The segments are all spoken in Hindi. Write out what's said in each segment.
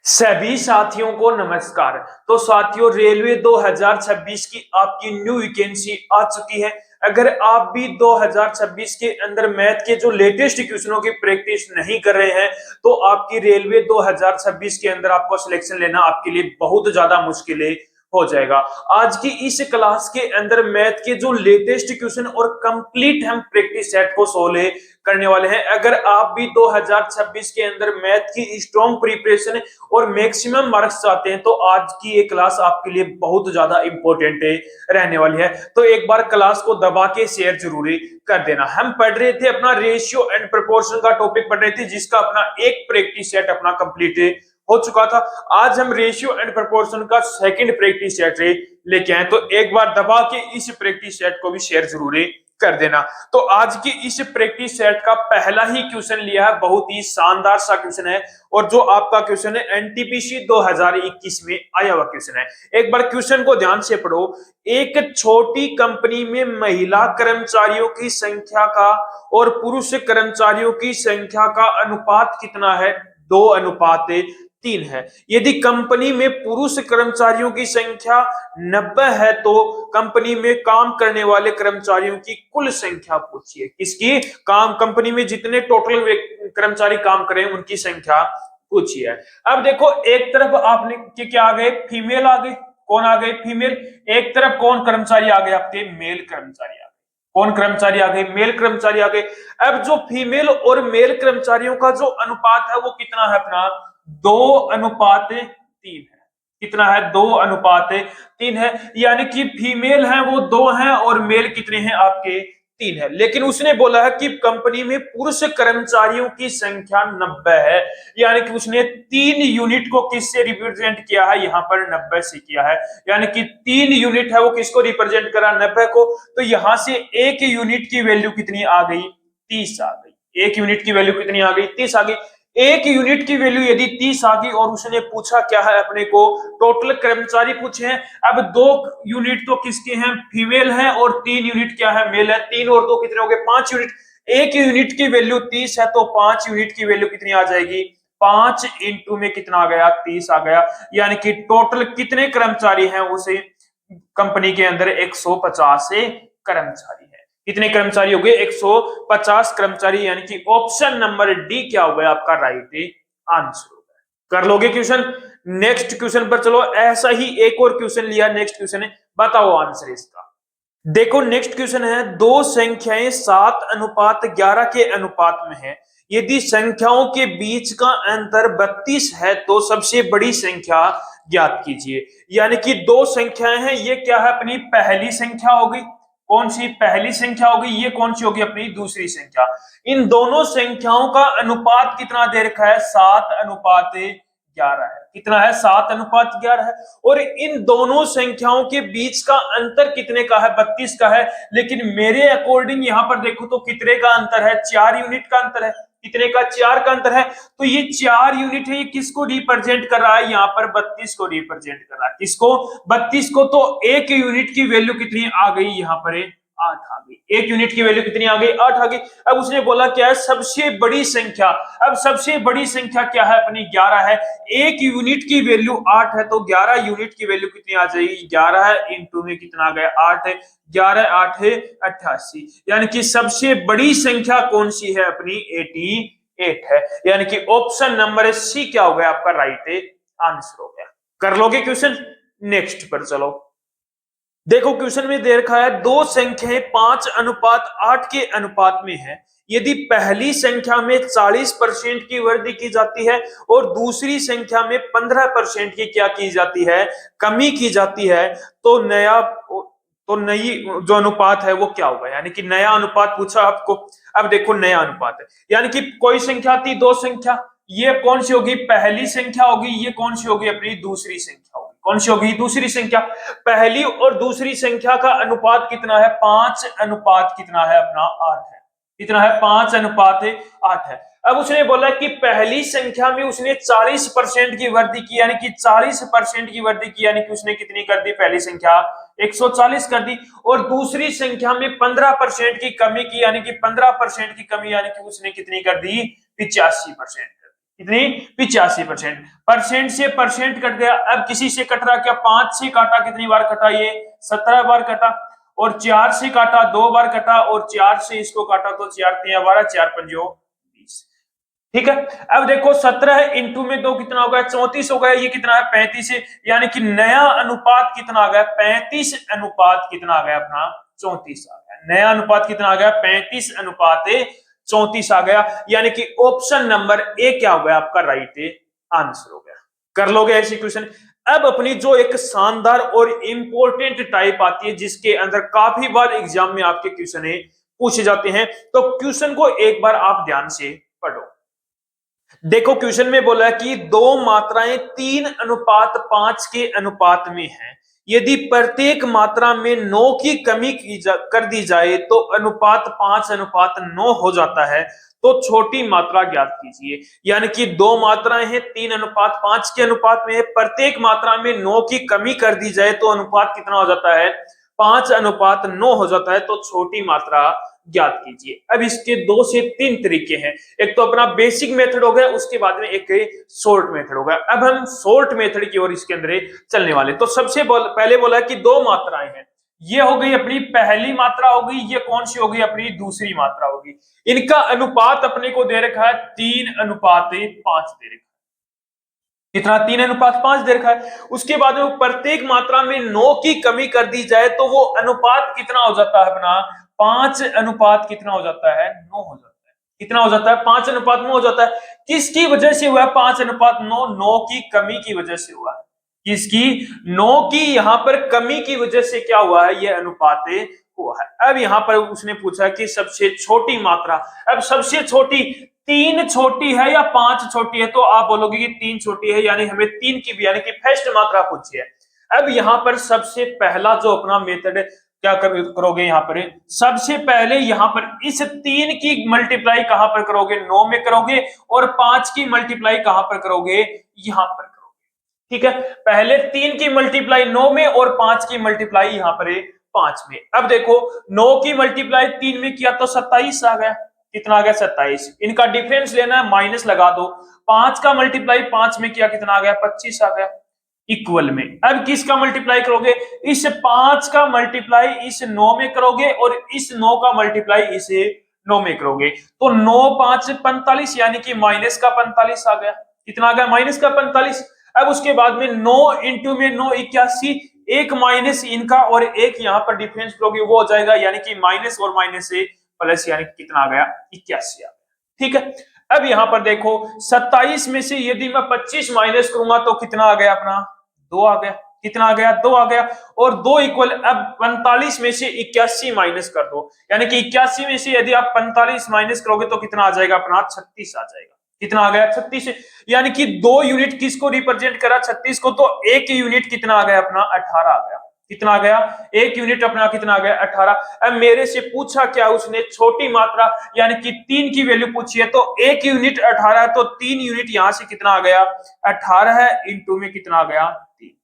सभी साथियों को नमस्कार। तो साथियों, रेलवे 2026 की आपकी न्यू वैकेंसी आ चुकी है। अगर आप भी 2026 के अंदर मैथ के जो लेटेस्ट क्वेश्चनों की प्रैक्टिस नहीं कर रहे हैं, तो आपकी रेलवे 2026 के अंदर आपको सिलेक्शन लेना आपके लिए बहुत ज्यादा मुश्किल हो जाएगा। आज की इस क्लास के अंदर मैथ के जो लेटेस्ट क्वेश्चन और कंप्लीट हम प्रैक्टिस सेट को सोल्व करने वाले हैं। अगर आप भी 2026 के अंदर मैथ की स्ट्रॉन्ग प्रिपरेशन और मैक्सिमम मार्क्स चाहते हैं, तो आज की ये क्लास आपके लिए बहुत ज्यादा इंपॉर्टेंट रहने वाली है। तो एक बार क्लास को दबा के शेयर जरूर कर देना। हम पढ़ रहे थे अपना रेशियो एंड प्रोपोर्शन का टॉपिक पढ़ रहे थे, जिसका अपना एक प्रैक्टिस सेट अपना कंप्लीट हो चुका था। आज हम रेशियो एंड प्रोपोर्शन का सेकंड प्रैक्टिस सेट लेके आए, तो एक बार दबा के इस प्रैक्टिस सेट को भी शेयर जरूर कर देना। तो आज की इस प्रैक्टिस सेट का पहला ही क्वेश्चन लिया है, बहुत ही शानदार सा क्वेश्चन है, और जो आपका क्वेश्चन है एनटीपीसी 2021 में आया हुआ क्वेश्चन है। एक बार क्वेश्चन को ध्यान से पढ़ो। एक छोटी कंपनी में महिला कर्मचारियों की संख्या का और पुरुष कर्मचारियों की संख्या का अनुपात कितना है? 2:3 है। यदि कंपनी में पुरुष कर्मचारियों की संख्या 90 है, तो कंपनी में काम करने वाले कर्मचारियों की कुल संख्या पूछिए। किसकी? कंपनी में जितने टोटल कर्मचारी काम करें उनकी संख्या पूछिए। अब देखो, एक तरफ आपने क्या आ गए? फीमेल आ गए। कौन आ गए? फीमेल। एक तरफ कौन कर्मचारी आ गए? आपके मेल कर्मचारी आ गए। कौन कर्मचारी आ गए? मेल कर्मचारी आ गए। अब जो फीमेल और मेल कर्मचारियों का जो अनुपात है वो कितना है? अपना 2:3 है। कितना है? 2:3 है। यानी कि फीमेल है वो 2 है और मेल कितने हैं? आपके 3 है। लेकिन उसने बोला है कि कंपनी में पुरुष कर्मचारियों की संख्या 90 है, यानी कि उसने 3 यूनिट को किससे रिप्रेजेंट किया है? यहाँ पर 90 से किया है। यानी कि 3 यूनिट है वो किसको रिप्रेजेंट करा? 90 को। तो यहां से एक यूनिट की वैल्यू कितनी आ गई? 30 आ गई। एक यूनिट की वैल्यू कितनी आ गई? 30 आ गई। एक यूनिट की वैल्यू यदि 30 आ गई, और उसने पूछा क्या है अपने को? टोटल कर्मचारी पूछे हैं। अब 2 यूनिट तो किसके हैं? फीमेल है, और 3 यूनिट क्या है? मेल है। 3 और 2 कितने हो गए? 5 यूनिट। एक यूनिट की वैल्यू 30 है, तो 5 यूनिट की वैल्यू कितनी आ जाएगी? 5 इंटू में कितना आ गया? 30 आ गया। यानी कि टोटल कितने कर्मचारी हैं उसे कंपनी के अंदर? 150 कर्मचारी है। कितने कर्मचारी हो गए? 150 कर्मचारी। यानी कि ऑप्शन नंबर डी क्या हो गया? आपका राइट आंसर हो गया। कर लोगे क्वेश्चन? नेक्स्ट क्वेश्चन पर चलो। ऐसा ही एक और क्वेश्चन लिया। नेक्स्ट क्वेश्चन है, बताओ आंसर इसका। देखो, नेक्स्ट क्वेश्चन है, दो संख्याएं 7:11 के अनुपात में है। यदि संख्याओं के बीच का अंतर 32 है, तो सबसे बड़ी संख्या ज्ञात कीजिए। यानी कि दो संख्याएं हैं, ये क्या है? अपनी पहली संख्या होगी। कौन सी? पहली संख्या होगी। ये कौन सी होगी? अपनी दूसरी संख्या। इन दोनों संख्याओं का अनुपात कितना दे रखा है? 7:11 है। कितना है? 7:11 है। और इन दोनों संख्याओं के बीच का अंतर कितने का है? 32 का है। लेकिन मेरे अकॉर्डिंग यहां पर देखो तो कितने का अंतर है? 4 यूनिट का अंतर है। कितने का? 4 का अंतर है। तो ये 4 यूनिट है, ये किसको रिप्रेजेंट कर रहा है? यहाँ पर 32 को रिप्रेजेंट कर रहा है। किसको? 32 को। तो एक यूनिट की वैल्यू कितनी आ गई? यहाँ पर 8 आ गई। एक यूनिट की वैल्यू कितनी आ गई? 8 आ गई। अब उसने बोला क्या है? सबसे बड़ी संख्या। अब सबसे बड़ी संख्या क्या है? अपनी 11 है। एक यूनिट की वैल्यू 8 है, तो 11 यूनिट की वैल्यू कितनी आ जाएगी? 11 इंटू में कितना आ गया? 8 है। 11 8 है 88। यानी कि सबसे बड़ी संख्या कौन सी है? अपनी 88 है। यानी कि ऑप्शन नंबर सी क्या हो गया? आपका राइट आंसर हो गया। कर लोगे क्वेश्चन? नेक्स्ट पर चलो। देखो, क्वेश्चन में दे रखा है, दो संख्याएं 5:8 के अनुपात में है। यदि पहली संख्या में 40% की वृद्धि की जाती है और दूसरी संख्या में 15% की क्या की जाती है? कमी की जाती है, तो नई जो अनुपात है वो क्या होगा? यानी कि नया अनुपात पूछा आपको। अब देखो, नया अनुपात है, यानी कि कोई संख्या थी, दो संख्या, ये कौन सी होगी? पहली संख्या होगी। ये कौन सी होगी? अपनी दूसरी संख्या होगी। कौन सी होगी? दूसरी संख्या। पहली और दूसरी संख्या का अनुपात कितना है? 5:8 कितना है? अपना 8 है। कितना है? 5:8 है। अब उसने बोला कि पहली संख्या में उसने 40% की वृद्धि की, यानी कि 40% की वृद्धि की, यानी कि उसने कितनी कर दी? पहली संख्या 140 कर दी। और दूसरी संख्या में 15% की कमी की, यानी कि 15% की कमी, यानी कि उसने कितनी कर दी? 85% कर दी। कितनी 85%। परसेंट से परसेंट कट गया। अब किसी से कट रहा क्या, 5 से काटा कितनी बार कटा, ये 17 बार कटा। और 4 से काटा 2 बार कटा, और 4 से इसको काटा तो 4 3 12, 4 5 20। ठीक है। अब देखो 17 इंटू में 2 कितना हो गया, 34 हो गया। ये कितना है, 35 है। यानी कि नया अनुपात कितना आ गया, 35 अनुपात कितना आ गया अपना, 34 आ गया। नया अनुपात कितना आ गया, 35 अनुपात 34 आ गया। यानी कि ऑप्शन नंबर ए क्या हो गया आपका, राइट आंसर हो गया। कर लोगे ऐसी क्वेश्चन। अब अपनी जो एक शानदार और इंपॉर्टेंट टाइप आती है, जिसके अंदर काफी बार एग्जाम में आपके क्वेश्चन पूछे जाते हैं, तो क्वेश्चन को एक बार आप ध्यान से पढ़ो। देखो क्वेश्चन में बोला है कि दो मात्राएं 3:5 के अनुपात में हैं। यदि प्रत्येक मात्रा में 9 की कमी कर दी जाए तो अनुपात 5:9 हो जाता है। तो छोटी मात्रा ज्ञात कीजिए। यानी कि दो मात्राएं हैं, 3:5 के अनुपात में है। प्रत्येक मात्रा में 9 की कमी कर दी जाए तो अनुपात कितना हो जाता है, 5:9 हो जाता है। तो छोटी मात्रा ज्ञात कीजिए। अब इसके 2 से 3 तरीके हैं। एक तो अपना बेसिक मेथड हो गया, उसके बाद में एक शॉर्ट मेथड हो गया। अब हम शॉर्ट मेथड की ओर इसके अंदर चलने वाले। तो सबसे पहले बोला कि दो मात्राएं हैं। ये हो गई अपनी पहली मात्रा हो गई, ये कौन सी हो गई, अपनी दूसरी मात्रा होगी। इनका अनुपात अपने को दे रखा है 3:5 दे रखा है। कितना, 3:5 दे रखा है। उसके बाद में प्रत्येक मात्रा में 9 की कमी कर दी जाए तो वो अनुपात कितना हो जाता है अपना, 5 अनुपात कितना हो जाता है, 9 हो जाता है। कितना हो जाता है, 5:9 हो जाता है। किसकी वजह से हुआ 5:9, 9 की कमी की वजह से हुआ है। किसकी, 9 की यहां पर कमी की वजह से क्या हुआ है, ये अनुपात हुआ है। अब यहां पर उसने पूछा कि सबसे छोटी मात्रा। अब सबसे छोटी 3 छोटी है या 5 छोटी है, तो आप बोलोगे कि 3 छोटी है, यानी हमें 3 की भी, यानी कि फर्स्ट मात्रा पूछी है। अब यहां पर सबसे पहला जो अपना मेथड क्या करोगे, यहां पर सबसे पहले यहां पर इस 3 की मल्टीप्लाई कहां पर करोगे, 9 में करोगे। और 5 की मल्टीप्लाई कहां पर करोगे, यहां पर करोगे। ठीक है, पहले 3 की मल्टीप्लाई 9 में और 5 की मल्टीप्लाई यहां पर 5 में। अब देखो 9 की मल्टीप्लाई 3 में किया तो 27 आ गया। कितना आ गया, 27। इनका डिफरेंस लेना है, माइनस लगा दो। 5 का मल्टीप्लाई 5 में किया, कितना आ गया, 25 आ गया। इक्वल में अब किसका मल्टीप्लाई करोगे, इस 5 का मल्टीप्लाई इस 9 में करोगे, और इस 9 का मल्टीप्लाई इस 9 में करोगे। तो 9 5 45, यानी कि माइनस का 45 आ गया। कितना आ गया, माइनस का 45। अब उसके बाद में 9 इंटू में 9 81, एक माइनस इनका और एक यहां पर डिफरेंस करोगे, वो हो जाएगा, यानी कि माइनस और माइनस से प्लस, यानी कितना आ गया, 81 आ गया। ठीक है। अब यहां पर देखो 27 में से यदि मैं 25 माइनस करूंगा तो कितना आ गया अपना, 2 आ गया। कितना आ गया, 2 आ गया। और 2 इक्वल, अब 45 में से 81 माइनस कर दो, यानी कि 81 में से यदि आप 45 माइनस करोगे तो कितना आ जाएगा अपना, 36 आ जाएगा। कितना आ गया, 36। यानी कि 2 यूनिट किसको रिप्रेजेंट करा, 36 को। तो 1 यूनिट कितना आ गया अपना, 18 आ गया। कितना आ गया, 1 यूनिट अपना कितना आ गया, 18। अब मेरे से पूछा क्या उसने, छोटी मात्रा, यानी कि 3 की वैल्यू पूछी है। तो 1 यूनिट 18 है, तो 3 यूनिट यहां से कितना आ गया, 18 है, इंटू में कितना आ गया, 3।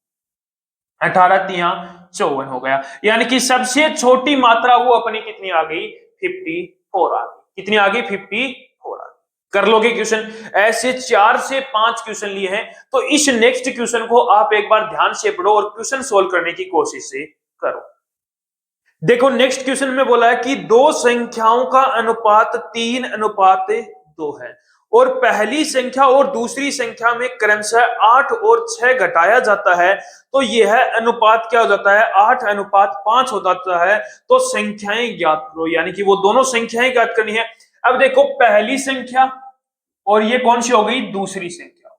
18 3 54 हो गया। यानी कि सबसे छोटी मात्रा वो अपनी कितनी आ गई, 54 आ गई। कितनी आ गई, 54 आ गई। कर लोगे क्वेश्चन। ऐसे 4 से 5 क्वेश्चन लिए हैं। तो इस नेक्स्ट क्वेश्चन को आप एक बार ध्यान से पढ़ो और क्वेश्चन सोल्व करने की कोशिश से करो। देखो नेक्स्ट क्वेश्चन में बोला है कि दो संख्याओं का अनुपात 3:2 है, और पहली संख्या और दूसरी संख्या में क्रमशः 8 और 6 घटाया जाता है। तो यह अनुपात क्या हो जाता है, 8:5 हो जाता है। तो संख्याएं ज्ञात करो, यानी कि वो दोनों संख्याएं ज्ञात करनी है। अब देखो पहली संख्या और ये कौन सी हो गई, दूसरी संख्या।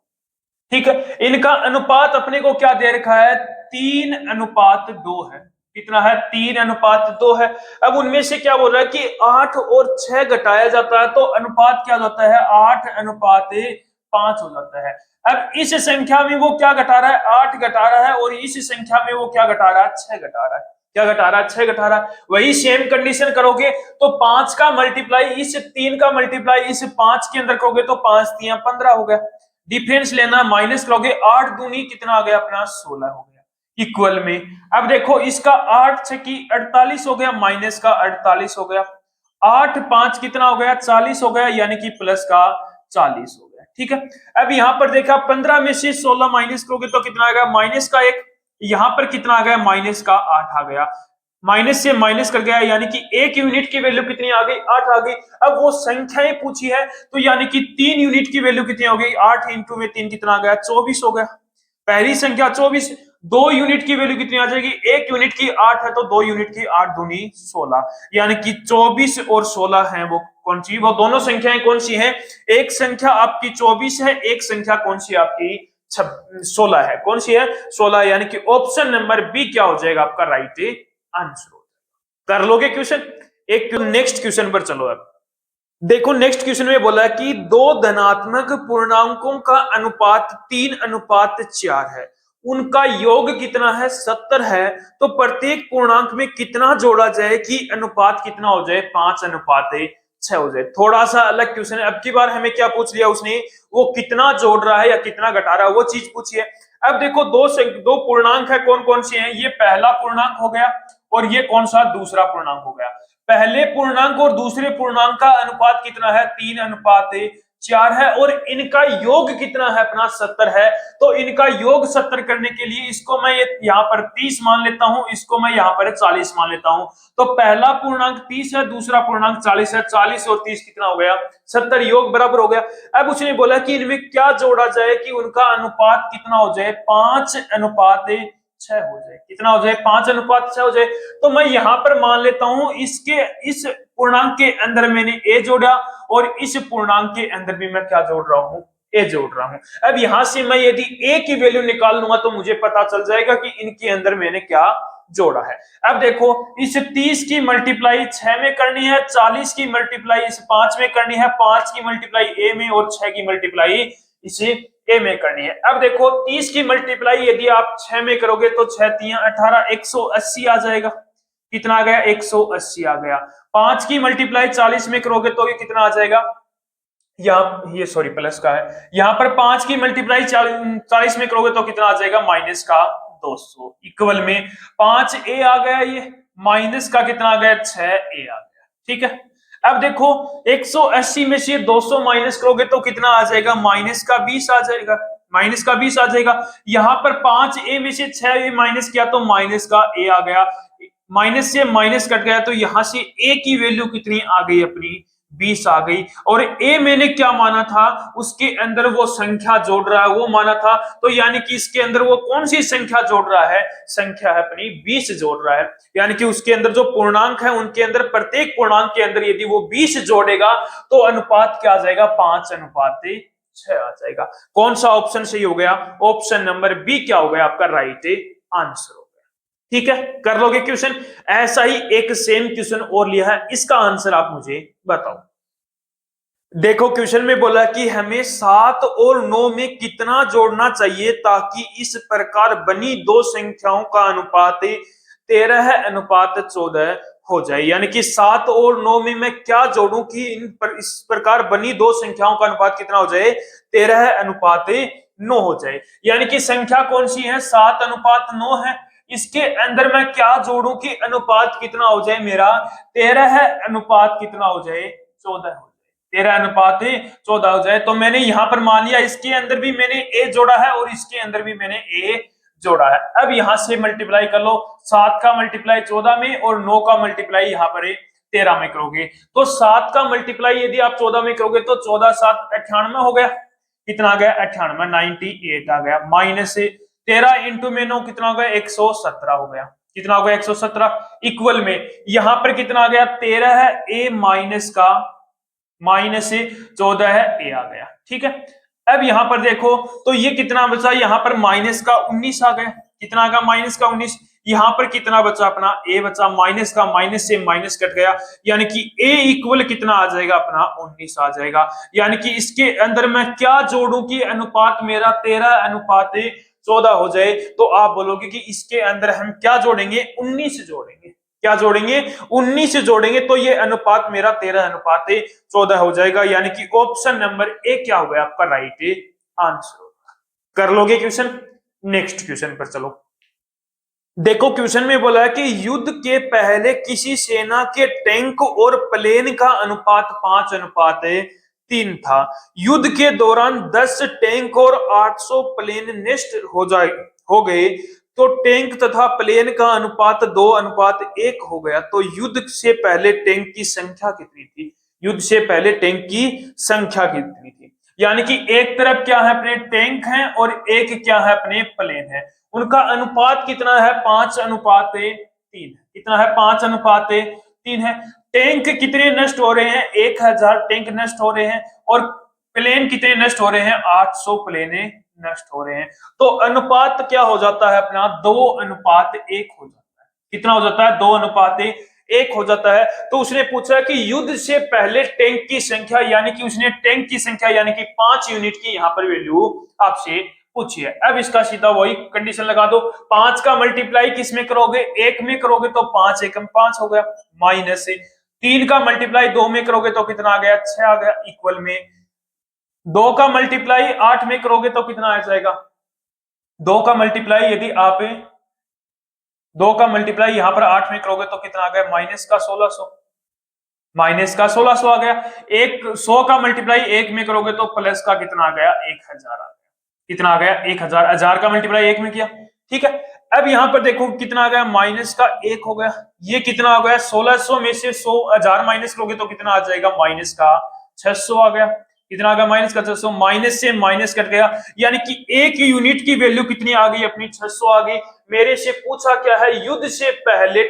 ठीक है, इनका अनुपात अपने को क्या दे रखा है, 3:2 है। कितना है, 3:2 है। अब उनमें से क्या बोल रहा है कि 8 और 6 घटाया जाता है, तो अनुपात क्या होता है, 8:5 हो जाता है। अब इस संख्या में वो क्या घटा रहा है, 8 घटा रहा है, और इस संख्या में वो क्या घटा रहा है, 6 घटा रहा है। क्या घटा रहा है, 6 घटा रहा है। वही सेम कंडीशन करोगे तो 5 का मल्टीप्लाई इस 3 का मल्टीप्लाई इस 5 के अंदर करोगे तो 5 3 15 हो गया। डिफरेंस लेना, माइनस करोगे, 8 दूनी कितना आ गया अपना, 16 हो गया। इक्वल में अब देखो इसका 8 6 48 हो गया, माइनस का 48 हो गया। 8 5 कितना हो गया, 40 हो गया, यानी कि प्लस का 40 हो गया। ठीक है। अब यहाँ पर देखा 15 में से 16 माइनस करोगे तो कितना आ गया, माइनस का 1। यहाँ पर कितना आ गया, माइनस का 8 आ गया। माइनस से माइनस कर गया, यानी कि एक यूनिट की वैल्यू कितनी आ गई, 8 आ गई। अब वो संख्याएं पूछी है, तो यानी कि 3 यूनिट की वैल्यू कितनी हो गई, 8 इंटू में 3 कितना आ गया, 24 हो गया। पहली संख्या 24। 2 यूनिट की वैल्यू कितनी आ जाएगी, 1 यूनिट की 8 है तो 2 यूनिट की 8 दूनी 16, यानी कि 24 और 16 है वो कौन सी, वो दोनों संख्याएं कौन सी हैं, एक संख्या आपकी 24 है, एक संख्या कौन सी आपकी 16 है, कौन सी है 16, यानी कि ऑप्शन नंबर बी क्या हो जाएगा आपका राइट आंसर हो जाएगा। कर लोगे क्वेश्चन। एक नेक्स्ट क्वेश्चन पर चलो। अब देखो नेक्स्ट क्वेश्चन में बोला कि दो धनात्मक पूर्णांकों का अनुपात 3:4 है, उनका योग कितना है, 70 है, तो प्रत्येक पूर्णांक में कितना जोड़ा जाए कि अनुपात कितना हो जाए, 5:6 हो जाए। थोड़ा सा अलग क्वेश्चन है। अब की बार हमें क्या पूछ लिया उसने, वो कितना जोड़ रहा है या कितना घटा रहा है, वो चीज पूछी है। अब देखो दो पूर्णांक है, कौन कौन से हैं, ये पहला पूर्णांक हो गया और ये कौन सा दूसरा पूर्णांक हो गया। पहले पूर्णांक और दूसरे पूर्णांक का अनुपात कितना है, 3:4 है, और इनका योग कितना है अपना 70 है। तो इनका योग 70 करने के लिए इसको मैं यहाँ पर 30 मान लेता हूं, इसको मैं यहाँ पर 40 मान लेता हूं। तो पहला पूर्णांक 30 है, दूसरा पूर्णांक 40 है, 40 और 30 कितना हो गया, 70, योग बराबर हो गया। अब उसने बोला कि इनमें क्या जोड़ा जाए कि उनका अनुपात कितना हो जाए, 5:6 हो जाए, कितना हो जाए, 5:6 हो जाए। तो मैं यहां पर मान लेता हूं इसके इस पूर्णांक के अंदर मैंने ए जोड़ा और इस पूर्णांक के अंदर भी मैं क्या जोड़ रहा हूं, ए जोड़ रहा हूं। अब यहां से मैं यदि ए की वैल्यू निकाल लूंगा तो मुझे पता चल जाएगा कि इनके अंदर मैंने क्या जोड़ा है। अब देखो इस 30 की मल्टीप्लाई 6 में करनी है, 40 की मल्टीप्लाई इस 5 में करनी है, 5 की मल्टीप्लाई ए में और 6 की मल्टीप्लाई इसे ए में करनी है। अब देखो 30 की मल्टीप्लाई यदि आप 6 में करोगे तो 6 3 18, 180 आ जाएगा। कितना आ गया, 180 आ गया। 5 की मल्टीप्लाई 40 में करोगे तो ये कितना आ जाएगा, यहाँ ये सॉरी प्लस का है, यहाँ पर 5 की मल्टीप्लाई 40 में करोगे तो कितना आ जाएगा, माइनस का 200, इक्वल में 5 ए आ गया, ये माइनस का कितना आ गया, 6 ए आ गया। ठीक है। अब देखो 180 में से 200 माइनस करोगे तो कितना आ जाएगा, माइनस का 20 आ जाएगा, माइनस का 20 आ जाएगा। यहाँ पर 5 ए में से 6 ए माइनस किया तो माइनस का ए आ गया, माइनस से माइनस कट गया तो यहां से ए की वैल्यू कितनी आ गई अपनी, 20 आ गई। और ए मैंने क्या माना था, उसके अंदर वो संख्या जोड़ रहा है वो माना था, तो यानी कि इसके अंदर वो कौन सी संख्या जोड़ रहा है, संख्या है अपनी 20 जोड़ रहा है। यानी कि उसके अंदर जो पूर्णांक है उनके अंदर प्रत्येक पूर्णांक के अंदर यदि वो 20 जोड़ेगा तो अनुपात क्या आ जाएगा, 5:6 आ जाएगा। कौन सा ऑप्शन सही हो गया, ऑप्शन नंबर बी क्या हो गया आपका राइट आंसर। ठीक है, कर लोगे क्वेश्चन। ऐसा ही एक सेम क्वेश्चन और लिया है, इसका आंसर आप मुझे बताओ। देखो क्वेश्चन में बोला कि हमें 7 और 9 में कितना जोड़ना चाहिए ताकि इस प्रकार बनी दो संख्याओं का अनुपात 13:14 हो जाए। यानी कि 7 और 9 में मैं क्या जोड़ूं कि इस प्रकार बनी दो संख्याओं का अनुपात कितना हो जाए, 13:9 हो जाए। यानी कि संख्या कौन सी है, 7:9 है। इसके अंदर मैं क्या जोड़ूं कि अनुपात कितना हो जाए मेरा, 13 कितना हो जाए, 14 हो जाए, 13:14 हो जाए। तो मैंने यहां पर मान लिया इसके अंदर भी मैंने ए जोड़ा है और इसके अंदर भी मैंने ए जोड़ा है। अब यहां से मल्टीप्लाई कर लो, 7 का मल्टीप्लाई 14 में और 9 का मल्टीप्लाई यहाँ पर 13 में करोगे तो 7 का मल्टीप्लाई यदि आप 14 में करोगे तो 14 7 98 हो गया। कितना आ गया, 98, 98 आ गया। माइनस से 13 इंटू में 9 कितना हो गया, 117 हो गया। कितना हो गया, 117, इक्वल में यहां पर कितना आ गया, 13 है ए माइनस का माइनस से 14 है ए आ गया। ठीक है। अब यहां पर देखो तो ये कितना बचा, यहां पर माइनस का 19 आ गया। कितना आ गया, माइनस का 19। यहां पर कितना बचा अपना, ए बचा, माइनस का माइनस से माइनस कट गया, यानी कि ए इक्वल कितना आ जाएगा अपना, 19 आ जाएगा। यानी कि इसके अंदर मैं क्या जोड़ूं कि अनुपात मेरा 13:14 हो जाए, तो आप बोलोगे कि इसके अंदर हम क्या जोड़ेंगे, 19 जोड़ेंगे। क्या जोड़ेंगे, 19 जोड़ेंगे तो ये अनुपात मेरा 13:14 हो जाएगा। यानी कि ऑप्शन नंबर ए क्या हो गया आपका राइट आंसर। कर लोगे क्वेश्चन। नेक्स्ट क्वेश्चन पर चलो। देखो क्वेश्चन में बोला है कि युद्ध के पहले किसी सेना के टैंक और प्लेन का अनुपात 5:3 3 था। युद्ध के दौरान 10 टैंक और 800 प्लेन नष्ट हो गए तो टैंक तथा प्लेन का अनुपात 2:1 हो गया। तो युद्ध से पहले टैंक की संख्या कितनी थी? युद्ध से पहले टैंक की संख्या कितनी थी? यानी कि एक तरफ क्या है अपने टैंक है और एक क्या है अपने प्लेन है, उनका अनुपात कितना है? 5:3 है। कितना है? 5:3 है। टैंक कितने नष्ट हो रहे हैं? 1000 टैंक नष्ट हो रहे हैं। और प्लेन कितने नष्ट हो रहे हैं? 800 प्लेने नष्ट हो रहे हैं। तो अनुपात क्या हो जाता है अपना? 2:1 हो जाता है। कितना हो जाता है? 2:1 हो जाता है। तो उसने पूछा कि युद्ध से पहले टैंक की संख्या, यानी कि उसने टैंक की संख्या यानी कि 5 यूनिट की यहाँ पर वैल्यू आपसे पूछी है। अब इसका सीधा वही कंडीशन लगा दो। 5 का मल्टीप्लाई किस में करोगे? 1 में करोगे तो 5 एकम 5 हो गया, माइनस से 3 का मल्टीप्लाई 2 में करोगे तो कितना आ गया? 6 आ गया, इक्वल में 2 का मल्टीप्लाई 8 में करोगे तो कितना आ जाएगा? 2 का मल्टीप्लाई यदि आप 2 का मल्टीप्लाई यहां पर 8 में करोगे तो कितना आ गया? माइनस का 1600, माइनस का 1600 आ गया। 100 का मल्टीप्लाई 1 में करोगे तो प्लस का कितना आ गया? 1000 आ गया। कितना आ गया? 1000। 1000 का मल्टीप्लाई 1 में किया, ठीक है। अब यहां पर देखो कितना आ गया? माइनस का 1 हो गया। ये कितना हो गया? 1600 में से 1000 माइनस करोगे तो कितना आ जाएगा? माइनस का 600 आ गया। कितना आ गया? माइनस का 600। माइनस से माइनस कट गया, यानी कि एक यूनिट की वैल्यू कितनी आ गई अपनी? 600 आ गई। मेरे से पूछा क्या है? युद्ध से पहले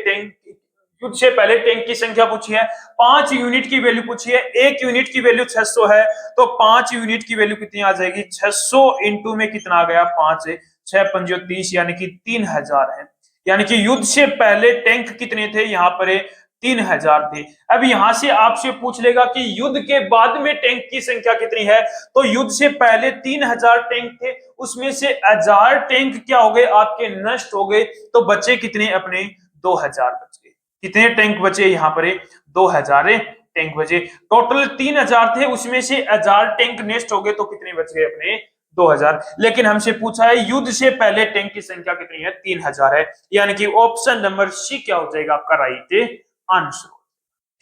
टैंक की संख्या पूछी है, 5 यूनिट की वैल्यू पूछी है। 1 यूनिट की वैल्यू 600 है, तो 5 यूनिट की वैल्यू कितनी आ जाएगी? 600 इंटू में कितना आ गया? 5 6 5 30, यानी कि 3000 है। यानी कि युद्ध से पहले टैंक कितने थे? यहाँ पर 3000 थे। अब यहां से आपसे पूछ लेगा कि युद्ध के बाद में टैंक की संख्या कितनी है? तो युद्ध से पहले 3000 टैंक थे, उसमें से 1000 टैंक क्या हो गए? आपके नष्ट हो गए। तो बचे कितने अपने? 2000 बच गए। कितने टैंक बचे यहाँ पर? 2000 टैंक बचे। टोटल 3000 थे, उसमें से 1000 टैंक नष्ट हो गए, तो कितने बच गए अपने? 2000। लेकिन हमसे पूछा है युद्ध से पहले टैंक की संख्या कितनी है? 3000 है। यानी कि ऑप्शन नंबर सी क्या हो जाएगा आपका राइट आंसर।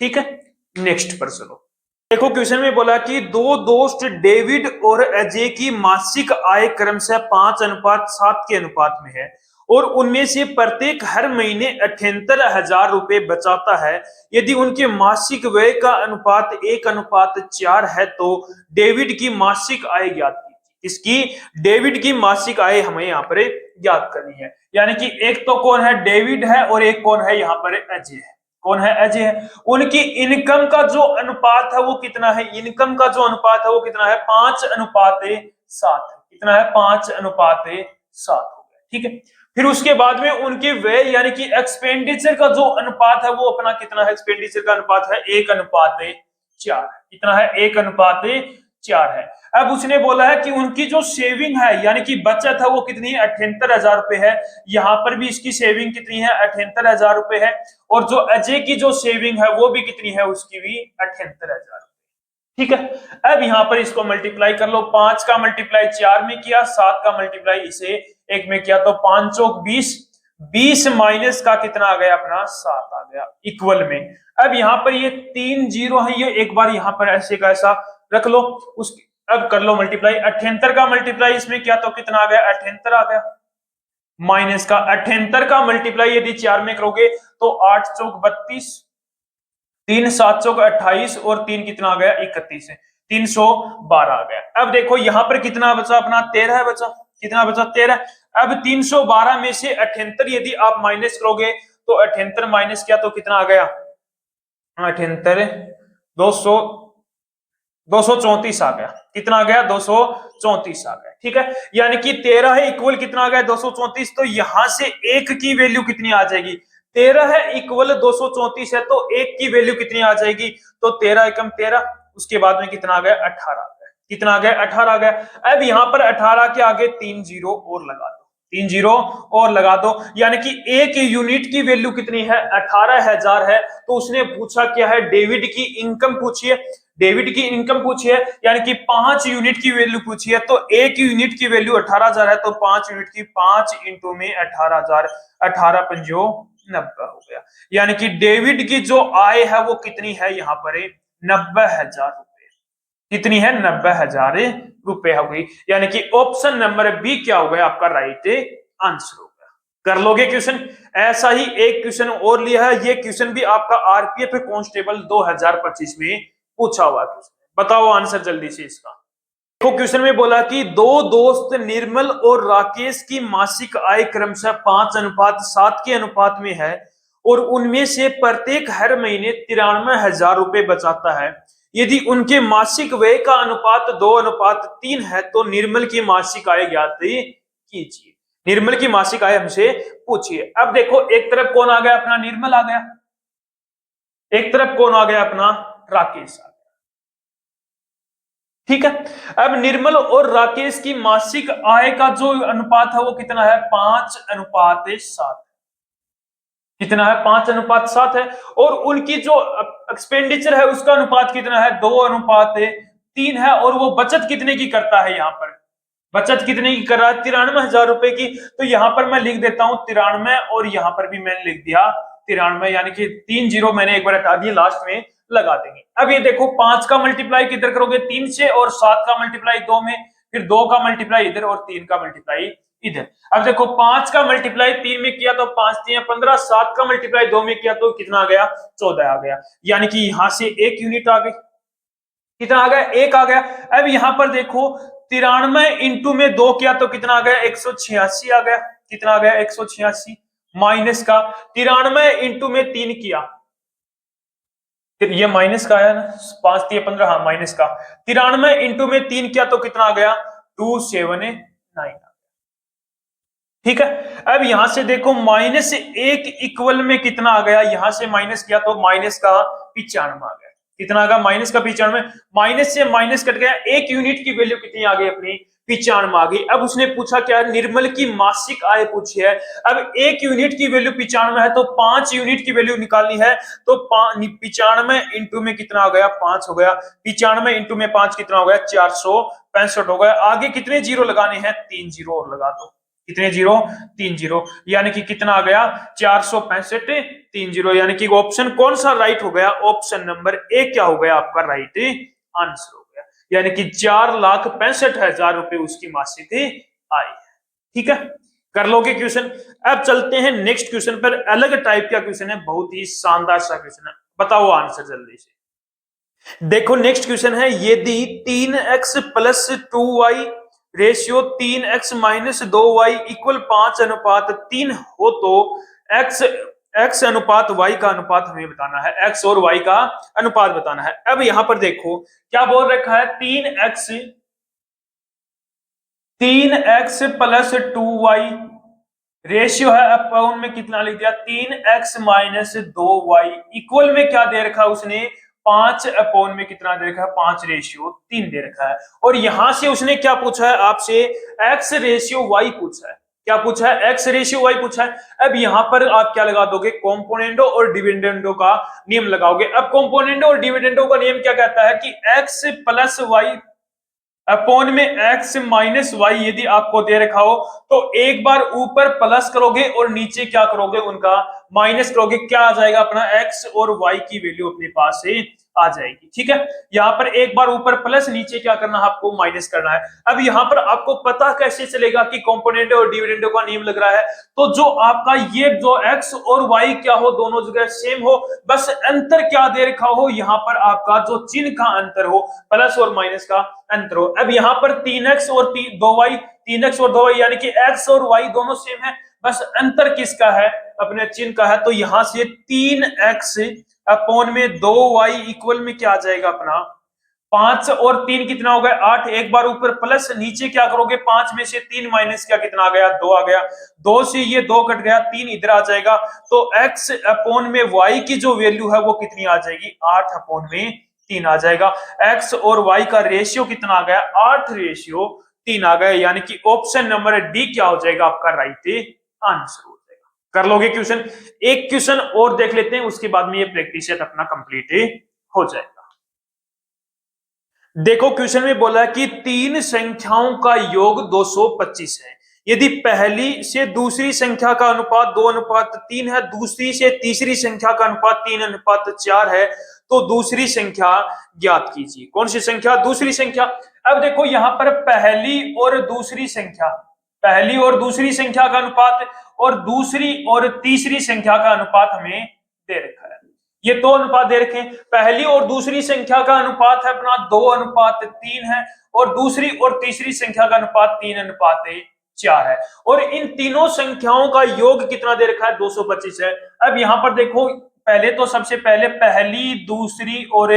ठीक है, नेक्स्ट पर चलो। देखो क्वेश्चन में बोला कि दो दोस्त डेविड और अजय की मासिक आय क्रमशः 5:7 के अनुपात में है और उनमें से प्रत्येक हर महीने 78,000 रुपए बचाता है। यदि उनके मासिक व्यय का अनुपात 1:4 है तो डेविड की मासिक आय ज्ञात कीजिए। इसकी डेविड की मासिक आय हमें यहाँ पर ज्ञात करनी है। यानी कि एक तो कौन है? डेविड है, और एक कौन है यहाँ पर? अजय है। कौन है? अजय है। उनकी इनकम का जो अनुपात है वो कितना है? इनकम का जो अनुपात है वो कितना है? 5:7 है। कितना है? 5:7 हो गया, ठीक है। फिर उसके बाद में उनके व्यय यानी कि एक्सपेंडिचर का जो अनुपात है वो अपना कितना है? एक्सपेंडिचर का अनुपात है 1:4। कितना है? 1:4 है। अब उसने बोला है कि उनकी जो सेविंग है यानी कि बचत है वो कितनी है? 78,000 रुपए है। यहां पर भी इसकी सेविंग कितनी है? 78,000 रुपए है। और जो अजय की जो सेविंग है वो भी कितनी है? उसकी भी 78,000। ठीक है। अब यहां पर इसको मल्टीप्लाई कर लो। 5 का मल्टीप्लाई 4 में किया, 7 का मल्टीप्लाई इसे 1 में किया, तो 5 चौक 20, 20 माइनस का कितना आ गया अपना? 7 आ गया, इक्वल में। अब यहां पर ये 3 जीरो है, ये एक बार यहां पर ऐसे का ऐसा रख लो। उस अब कर लो मल्टीप्लाई। 78 का मल्टीप्लाई इसमें किया तो कितना आ गया? 78 आ गया, माइनस का 78 का मल्टीप्लाई यदि 4 में करोगे तो 8 चौक 32, 3 7 चौक 28 और 3 कितना आ गया? 31 है, 312 आ गया। अब देखो यहां पर कितना बचा अपना? 13 बचा। कितना बचा? 13। अब 312 में से 78 यदि आप माइनस करोगे तो 78 माइनस किया तो कितना आ गया? 78 200 234 आ गया। कितना आ गया? 234 आ गया, ठीक है। यानी कि 13 है इक्वल कितना आ गया? 234। तो यहां से एक की वैल्यू कितनी आ जाएगी? 13 है इक्वल 234 है, तो एक की वैल्यू कितनी आ जाएगी? तो 13 एकम 13, उसके बाद में कितना आ गया? 18 आ गया। कितना आ गया? 18 आ गया। अब यहां पर 18 के आगे 3 जीरो और लगा दो, 3 जीरो और लगा दो, यानी कि एक यूनिट की वैल्यू कितनी है? 18,000 है। तो उसने पूछा क्या है? डेविड की इनकम पूछी है। डेविड की इनकम पूछी है, यानी कि 5 यूनिट की वैल्यू पूछी है। तो एक यूनिट की वैल्यू 18,000 है, तो 5 यूनिट की 5 इंटू में 18,000, 18 पंजो 90 हो गया। यानी कि डेविड की जो आय है वो कितनी है? यहाँ पर 90,000 रुपए। कितनी है 90,000 रुपए हो गई। यानी कि ऑप्शन नंबर बी क्या हो गया आपका राइट आंसर हो गया। कर लोगे क्वेश्चन। ऐसा ही एक क्वेश्चन और लिया है, ये क्वेश्चन भी आपका आरपीएफ कांस्टेबल 2025 में पूछा हुआ क्वेश्चन। बताओ आंसर जल्दी से इसका। देखो क्वेश्चन में बोला कि दो दोस्त निर्मल और राकेश की मासिक आय क्रमशः 5:7 के अनुपात में है और उनमें से प्रत्येक हर महीने 93,000 रुपए बचाता है। यदि उनके मासिक व्यय का अनुपात 2:3 है तो निर्मल की मासिक आय ज्ञात कीजिए। निर्मल की मासिक आय हमसे पूछिए। अब देखो एक तरफ कौन आ गया अपना निर्मल आ गया, एक तरफ कौन आ गया अपना राकेश आ गया। ठीक है, अब निर्मल और राकेश की मासिक आय का जो अनुपात है वो कितना है 5:7। कितना है 5:7 है। और उनकी जो एक्सपेंडिचर है उसका अनुपात कितना है 2:3 है। और वो बचत कितने की करता है, यहाँ पर बचत कितने की कर रहा है 93,000 रुपए की। तो यहां पर मैं लिख देता हूं 93 और यहां पर भी मैंने लिख दिया 93, यानी कि 3 जीरो मैंने एक बार हटा दिए, लास्ट में लगा देंगे। अब ये देखो 5 का मल्टीप्लाई किधर करोगे 3 से, और 7 का मल्टीप्लाई 2 में, फिर 2 का मल्टीप्लाई इधर और 3 का मल्टीप्लाई इधर। अब देखो 5 का मल्टीप्लाई 3 में किया तो 5 3 15, 7 का मल्टीप्लाई 2 में किया तो कितना आ गया 14 आ गया। यानी कि यहां से 1 यूनिट आ गई। कितना आ गया 1 आ गया। अब यहां पर देखो 93 इंटू में 2 किया तो कितना आ गया 186 आ गया। कितना आ गया 186 माइनस का 93 इंटू में 3 किया, फिर ये माइनस का आया ना 5 3 15, हाँ माइनस का 93 इंटू में 3 किया तो कितना आ गया 279। ठीक है, अब यहां से देखो -1 इक्वल में कितना आ गया, यहां से माइनस किया तो माइनस का 95 आ गया। कितना आ गया माइनस का 95, माइनस से माइनस कट गया, 1 यूनिट की वैल्यू कितनी आ गई अपनी 95 आ गई। अब उसने पूछा क्या निर्मल की मासिक आय पूछी है। अब 1 यूनिट की वैल्यू 95 है तो 5 यूनिट की वैल्यू निकालनी है। तो 95 इंटू में कितना हो गया 5 हो गया। 95 इंटू में 5 कितना हो गया 465 हो गया। आगे कितने जीरो लगाने हैं 3 जीरो और लगा दो। कितने जीरो 3 जीरो, यानी कि कितना आ गया 465 3 जीरो। यानी कि ऑप्शन कौन सा राइट हो गया, ऑप्शन नंबर ए क्या हो गया आपका राइट आंसर हो गया। यानी कि 4,65,000 रुपए उसकी मासिक आय है। ठीक है, कर लोगे क्वेश्चन। अब चलते हैं नेक्स्ट क्वेश्चन पर। अलग टाइप का क्वेश्चन है, बहुत ही शानदार सा क्वेश्चन है। बताओ आंसर जल्दी से। देखो नेक्स्ट क्वेश्चन है, यदि 3x plus 2y ratio 3x minus 2y equal 5:3 हो तो x अनुपात y का अनुपात हमें बताना है। x और y का अनुपात बताना है। अब यहां पर देखो क्या बोल रखा है 3x प्लस 2y रेशियो है अपॉन में कितना लिख दिया 3x माइनस 2y इक्वल में क्या दे रखा है उसने 5 अपॉन में कितना दे रखा है 5 रेशियो 3 दे रखा है। और यहां से उसने क्या पूछा है आपसे x रेशियो y पूछा है। क्या पूछा है x रेशियो y पूछा है। अब यहां पर आप क्या लगा दोगे कॉम्पोनेंडो और डिविडेंडो का नियम लगाओगे। अब कॉम्पोनेंडो और डिविडेंडो का नियम क्या कहता है कि x प्लस y अपॉन में x माइनस वाई यदि आपको दे रखा हो तो एक बार ऊपर प्लस करोगे और नीचे क्या करोगे उनका माइनस करोगे। क्या आ जाएगा अपना x और y की वैल्यू अपने पास से आ जाएगी। ठीक है, यहां पर एक बार ऊपर प्लस नीचे क्या करना है आपको माइनस करना है। अब यहां पर आपको पता कैसे चलेगा कि कंपोनेंट और डिविडेंड का नियम लग रहा है। तो जो आपका ये जो x और y क्या हो दोनों जगह सेम हो, बस अंतर क्या दे रखा हो यहां पर आपका जो चिन्ह का अंतर हो प्लस और माइनस का अंतर हो। अब यहां पर 3x और 2y 3x और 2y यानी कि x और y दोनों सेम है, बस अंतर किसका है अपने चिन्ह का है। तो यहां से 3x अपॉन में 2y इक्वल में क्या आ जाएगा अपना 5 और 3 कितना हो गया 8। एक बार ऊपर प्लस नीचे क्या करोगे 5 में से 3 माइनस क्या कितना आ गया 2 आ गया। 2 से ये 2 कट गया 3 इधर आ जाएगा। तो x अपॉन में y की जो वैल्यू है वो कितनी आ जाएगी 8 अपॉन में 3 आ जाएगा। x और y का रेशियो कितना आ गया 8 रेशियो 3 आ गया। यानी कि ऑप्शन नंबर डी क्या हो जाएगा आपका राइट आंसर हो जाएगा। कर लोगे क्वेश्चन। एक क्वेश्चन और देख लेते हैं, उसके बाद में ये प्रैक्टिस सेट अपना कंप्लीट हो जाएगा। देखो क्वेश्चन में बोला कि 3 संख्याओं का योग 225 है। यदि पहली से दूसरी संख्या का अनुपात 2:3 है, दूसरी से तीसरी संख्या का अनुपात 3:4 है, तो दूसरी संख्या ज्ञात कीजिए। कौन सी संख्या? दूसरी संख्या। अब देखो यहाँ पर पहली और दूसरी संख्या, पहली और दूसरी संख्या का अनुपात और दूसरी और तीसरी संख्या का अनुपात हमें दे रखा है। ये दो अनुपात दे रखे हैं। पहली और दूसरी संख्या का अनुपात है अपना 2:3 है और दूसरी और तीसरी संख्या का अनुपात 3:4 है और इन तीनों संख्याओं का योग कितना दे रखा है? 225 है। अब यहां पर देखो, पहले तो सबसे पहले पहली, दूसरी और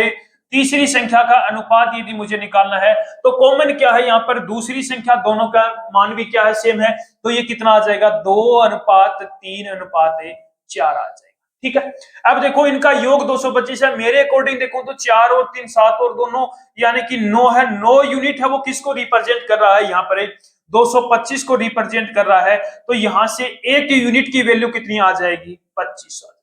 तीसरी संख्या का अनुपात यदि मुझे निकालना है तो कॉमन क्या है? यहाँ पर दूसरी संख्या, दोनों का मान भी क्या है? सेम है। तो ये कितना आ जाएगा? 2:3:4 आ जाएगा। ठीक है। अब देखो इनका योग 225 है। मेरे अकॉर्डिंग देखो तो 4 और 3 7 और दोनों यानी कि 9 है। 9 यूनिट है, वो किसको रिप्रेजेंट कर रहा है? यहाँ पर 225 को रिप्रेजेंट कर रहा है। तो यहां से एक यूनिट की वैल्यू कितनी आ जाएगी? 25 आ जाएगी।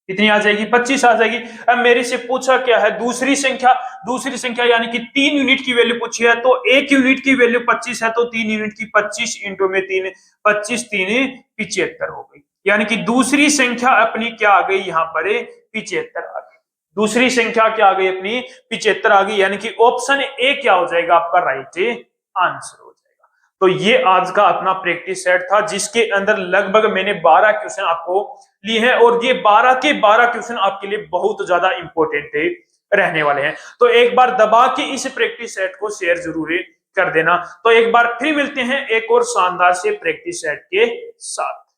कितनी आ जाएगी? 25 आ जाएगी। अब मेरे से पूछा क्या है? दूसरी संख्या। दूसरी संख्या यानी कि 3 यूनिट की वैल्यू पूछी है, तो एक यूनिट की वैल्यू 25 है, तो 3 यूनिट की 25 इंटू में 3, 25 3 75 हो गई। यानी कि दूसरी संख्या अपनी क्या आ गई? यहाँ पर 75 आ गई। दूसरी संख्या क्या आ गई अपनी? 75 आ गई। यानी कि ऑप्शन ए क्या हो जाएगा आपका? राइट आंसर हो जाएगा। तो ये आज का अपना प्रैक्टिस सेट था, जिसके अंदर लगभग मैंने 12 क्वेश्चन आपको लिए हैं और ये 12 के 12 क्वेश्चन आपके लिए बहुत ज्यादा इंपॉर्टेंट रहने वाले हैं। तो एक बार दबा के इस प्रैक्टिस सेट को शेयर जरूर कर देना। तो एक बार फिर मिलते हैं एक और शानदार से प्रैक्टिस सेट के साथ।